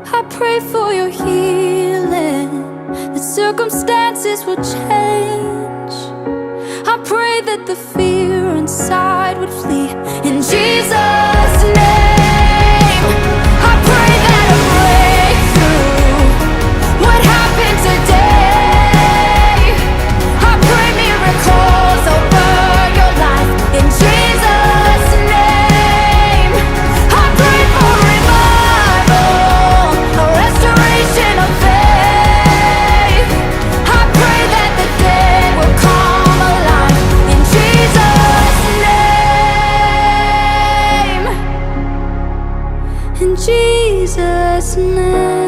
I pray for your healing, that circumstances will change. I pray that the fear inside would flee in Jesus' name. I pray that a breakthrough would happen today. I pray miracles over your life in Jesus' name. I pray for revival, a restoration of faith. I pray that the dead will come alive in Jesus' name. In Jesus' name.